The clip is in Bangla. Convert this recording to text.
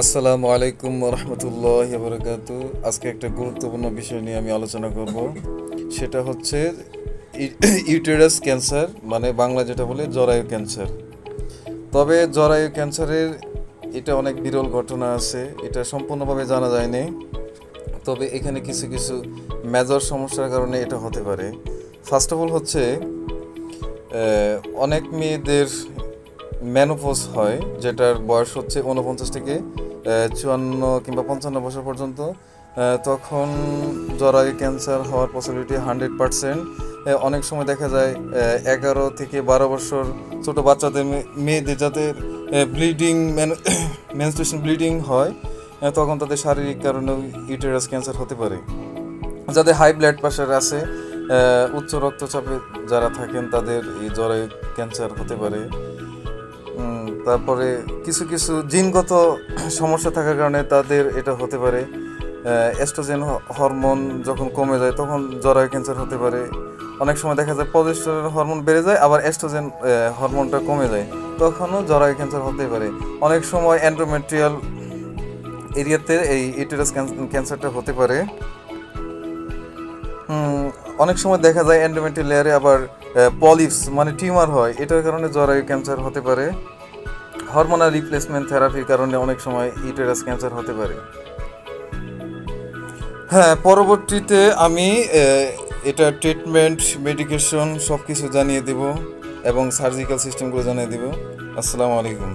আসসালামু আলাইকুম রহমতুল্লাহ বরকাত। আজকে একটা গুরুত্বপূর্ণ বিষয় নিয়ে আমি আলোচনা করব। সেটা হচ্ছে ইউটেরাস ক্যান্সার, মানে বাংলা যেটা বলে জরায়ু ক্যান্সার। তবে জরায়ু ক্যান্সারের এটা অনেক বিরল ঘটনা আছে, এটা সম্পূর্ণভাবে জানা যায়নি। তবে এখানে কিছু কিছু মেজর সমস্যার কারণে এটা হতে পারে। ফার্স্ট অফ অল হচ্ছে অনেক মেয়েদের মেনোপজ হয়, যেটার বয়স হচ্ছে 49 থেকে 54 কিংবা 55 বছর পর্যন্ত। তখন জরায়ু ক্যান্সার হওয়ার পসিবিলিটি 100%। অনেক সময় দেখা যায় 11 থেকে 12 বছর ছোট বাচ্চাদের মেয়েদের যাদের ব্লিডিং মেনস্ট্রুয়েশন ব্লিডিং হয়, তখন তাদের শারীরিক কারণেও ইউটেরাস ক্যান্সার হতে পারে। যাদের হাই ব্লাড প্রেশার আছে, উচ্চ রক্তচাপে যারা থাকেন, তাদের এই জরায়ু ক্যান্সার হতে পারে। তারপরে কিছু কিছু জিনগত সমস্যা থাকার কারণে তাদের এটা হতে পারে। এস্ট্রোজেন হরমোন যখন কমে যায় তখন জরায়ু ক্যান্সার হতে পারে। অনেক সময় দেখা যায় প্রজেস্টেরন হরমোন বেড়ে যায়, আবার এস্ট্রোজেন হরমোনটা কমে যায়, তখনও জরায়ু ক্যান্সার হতে পারে। অনেক সময় এন্ডোমেট্রিয়াল এরিয়াতে এই ইউটেরাস ক্যান্সারটা হতে পারে। অনেক সময় দেখা যায় এন্ডোমেট্রিয়াল লেয়ারে আবার পলিপস মানে টিউমার হয়, এটার কারণে জরায়ু ক্যান্সার হতে পারে। হরমোনাল রিপ্লেসমেন্ট থেরাপির কারণে অনেক সময় ইউটেরাস ক্যান্সার হতে পারে। হ্যাঁ, পরবর্তীতে আমি এটা ট্রিটমেন্ট, মেডিকেশন সব কিছু জানিয়ে দেব এবং সার্জিক্যাল সিস্টেমগুলো জানিয়ে দেব। আসসালামু আলাইকুম।